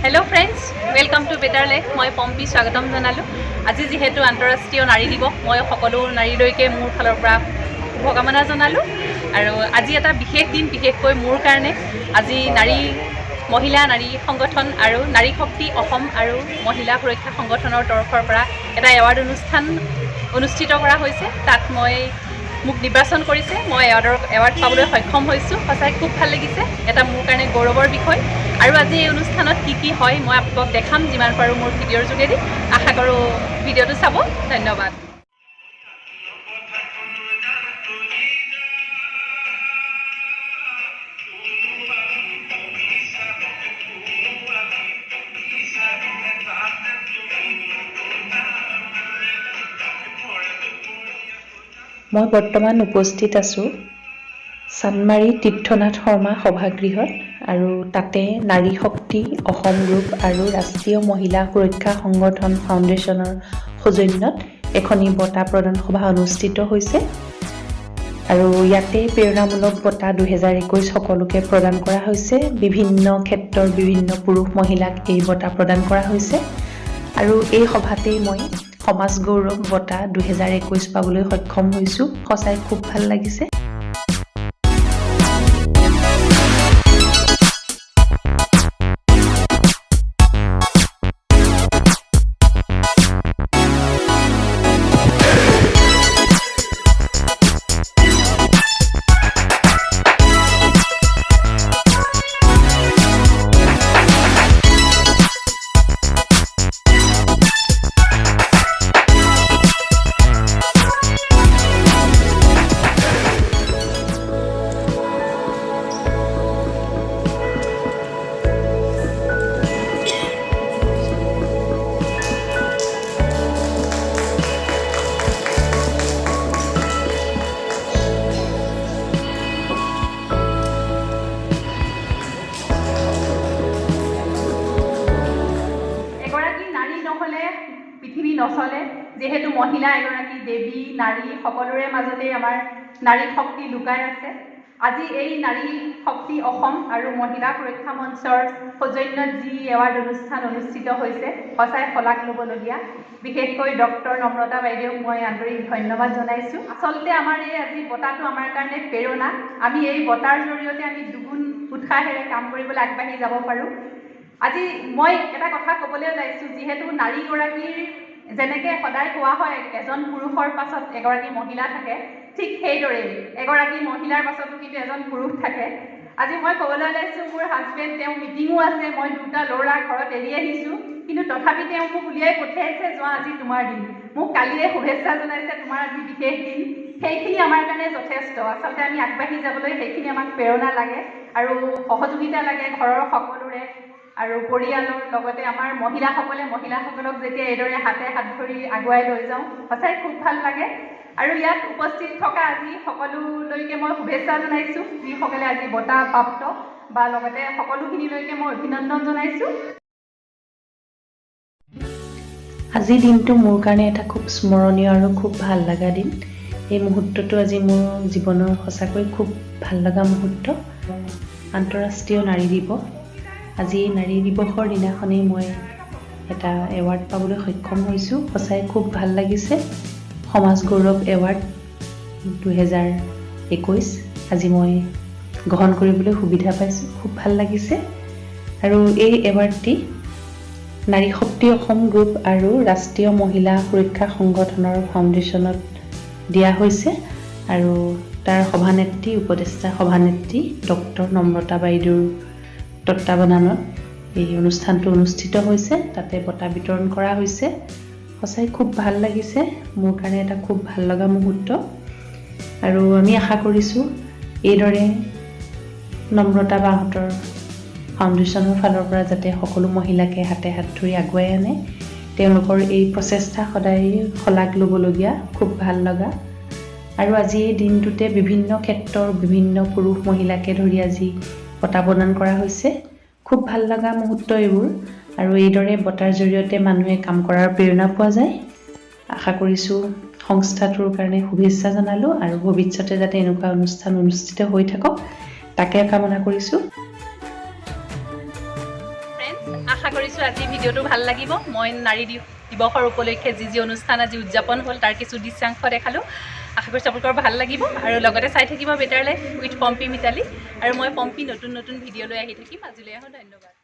Hello friends, welcome to बेटार life. मैं पम्पी स्वागतम जानालो। आज जीहेतु आंतरराष्ट्रीय नारी दिवस, मैं सकलो नारीলৈके मोर फाলৰ পৰা शुभकामना जानालो। আৰু আজি এটা বিশেষ দিন, বিশেষকৈ মোৰ কাৰণে আজি মহিলা নাৰী সংগঠন আৰু নাৰী শক্তি অসম আৰু মহিলা সুৰক্ষা সংগঠনৰ তৰফৰ পৰা এটা এৱাৰ্ড অনুষ্ঠান অনুষ্ঠিত কৰা হৈছে। তাত মোক নিৰ্বাচন কৰিছে, মই এৱাৰ্ড পাবলৈ সক্ষম হৈছোঁ। সঁচাই খুব ভাল লাগিছে, এটা মোৰ কাৰণে গৌৰৱৰ বিষয়। আৰু আজি এই অনুষ্ঠানত কি হয় মই আপোনাক দেখাম যিমান পাৰোঁ মোৰ ভিডিঅ'ৰ যোগেদি। আশা কৰোঁ ভিডিঅ'টো চাব। ধন্যবাদ। মই বৰ্তমান উপস্থিত আছোঁ চানমাৰী তীৰ্থনাথ শৰ্মা সভাগৃহত, আৰু তাতে নাৰী শক্তি অসম গ্ৰুপ আৰু ৰাষ্ট্ৰীয় মহিলা সুৰক্ষা সংগঠন ফাউণ্ডেশ্যনৰ সৌজন্যত এখনি বঁটা প্ৰদান সভা অনুষ্ঠিত হৈছে। আৰু ইয়াতে প্ৰেৰণামূলক বঁটা 2021 সকলোকে প্ৰদান কৰা হৈছে। বিভিন্ন ক্ষেত্ৰৰ বিভিন্ন পুৰুষ মহিলাক এই বঁটা প্ৰদান কৰা হৈছে। আৰু এই সভাতেই মই সমাজ গৌৰৱ বঁটা 2021 পাবলৈ সক্ষম হৈছোঁ। সঁচাই খুব ভাল লাগিছে। পৃথিৱী নচলে। যিহেতু মহিলা এগৰাকী দেৱী, নাৰী, সকলোৰে মাজতে আমাৰ নাৰী শক্তি লুকাই আছে। আজি এই নাৰী শক্তি অসম আৰু মহিলা সুৰক্ষা মঞ্চৰ সৌজন্যত যি এৱাৰ্ড অনুষ্ঠান অনুষ্ঠিত হৈছে, সঁচাই শলাগ ল'বলগীয়া। বিশেষকৈ ডক্টৰ নম্ৰতা বাইদেউক মই আন্তৰিক ধন্যবাদ জনাইছোঁ। আচলতে আমাৰ এই আজি বঁটাটো আমাৰ কাৰণে প্ৰেৰণা। আমি এই বঁটাৰ জৰিয়তে আমি দুগুণ উৎসাহেৰে কাম কৰিবলৈ আগবাঢ়ি যাব পাৰোঁ। আজি মই এটা কথা ক'বলৈ ওলাইছোঁ, যিহেতু নাৰীগৰাকীৰ যেনেকৈ সদায় কোৱা হয় এজন পুৰুষৰ পাছত এগৰাকী মহিলা থাকে, ঠিক সেইদৰেই এগৰাকী মহিলাৰ পাছতো কিন্তু এজন পুৰুষ থাকে। আজি মই ক'বলৈ ওলাইছোঁ, মোৰ হাজবেণ্ড, তেওঁ মিটিঙো আছে, মই দুটা ল'ৰা ঘৰত এৰি আহিছোঁ, কিন্তু তথাপি তেওঁ মোক উলিয়াই পঠিয়াইছে, যোৱা আজি তোমাৰ দিন। মোক কালিয়ে শুভেচ্ছা জনাইছে, তোমাৰ আজি বিশেষ দিন। সেইখিনি আমাৰ কাৰণে যথেষ্ট। আচলতে আমি আগবাঢ়ি যাবলৈ সেইখিনি আমাক প্ৰেৰণা লাগে আৰু সহযোগিতা লাগে ঘৰৰ সকলোৰে আৰু পৰিয়ালৰ লগতে আমাৰ মহিলাসকলক যেতিয়া এইদৰে হাতে হাত ধৰি আগুৱাই লৈ যাওঁ, সঁচাই খুব ভাল লাগে। আৰু ইয়াত উপস্থিত থকা আজি সকলোলৈকে মই শুভেচ্ছা জনাইছোঁ, যিসকলে আজি বঁটা প্ৰাপ্ত বা লগতে সকলোখিনিলৈকে মই অভিনন্দন জনাইছোঁ। আজিৰ দিনটো মোৰ কাৰণে এটা খুব স্মৰণীয় আৰু খুব ভাল লগা দিন। এই মুহূৰ্তটো আজি মোৰ জীৱনৰ সঁচাকৈ খুব ভাল লগা মুহূৰ্ত। আন্তঃৰাষ্ট্ৰীয় নাৰী দিৱস। আজি নাৰী দিৱসৰ দিনাখনেই মই এটা এৱাৰ্ড পাবলৈ সক্ষম হৈছোঁ। সঁচাই খুব ভাল লাগিছে। সমাজ গৌৰৱ এৱাৰ্ড 2021 আজি মই গ্ৰহণ কৰিবলৈ সুবিধা পাইছোঁ। খুব ভাল লাগিছে। আৰু এই এৱাৰ্ডটি নাৰী শক্তি অসম গ্ৰুপ আৰু ৰাষ্ট্ৰীয় মহিলা সুৰক্ষা সংগঠনৰ ফাউণ্ডেশ্যনত দিয়া হৈছে। আৰু তাৰ সভানেত্ৰী, উপদেষ্টা সভানেত্ৰী ডক্টৰ নম্ৰতা বাইদেউৰ তত্বাৱধানত এই অনুষ্ঠানটো অনুষ্ঠিত হৈছে। তাতে বঁটা বিতৰণ কৰা হৈছে। সঁচাই খুব ভাল লাগিছে। মোৰ কাৰণে এটা খুব ভাল লগা মুহূৰ্ত। আৰু আমি আশা কৰিছোঁ এইদৰে নম্ৰতা বাহঁতৰ ফাউণ্ডেশ্যনৰ ফালৰ পৰা যাতে সকলো মহিলাকে হাতে হাত ধৰি আগুৱাই আনে। তেওঁলোকৰ এই প্ৰচেষ্টা সদায় শলাগ ল'বলগীয়া, খুব ভাল লগা। আৰু আজি এই দিনটোতে বিভিন্ন ক্ষেত্ৰৰ বিভিন্ন পুৰুষ মহিলাকে ধৰি আজি বঁটা প্ৰদান কৰা হৈছে। খুব ভাল লগা মুহূৰ্ত এইবোৰ। আৰু এইদৰে বঁটাৰ জৰিয়তে মানুহে কাম কৰাৰ প্ৰেৰণা পোৱা যায়। আশা কৰিছোঁ সংস্থাটোৰ কাৰণে শুভেচ্ছা জনালোঁ আৰু ভৱিষ্যতে যাতে এনেকুৱা অনুষ্ঠান অনুষ্ঠিত হৈ থাকক তাকে কামনা কৰিছোঁ। আশা কৰিছোঁ আজি ভিডিঅ'টো ভাল লাগিব। মই নাৰী দিৱসৰ উপলক্ষে যি অনুষ্ঠান আজি উদযাপন হ'ল তাৰ কিছু দৃশ্যাংশ দেখালোঁ। আশা কৰিছোঁ আপোনালোকৰ ভাল লাগিব আৰু লগতে চাই থাকিব better life with Pompi Mitali. আৰু মই পম্পী নতুন ভিডিঅ' লৈ আহি থাকিম। আজিলৈ আহোঁ, ধন্যবাদ।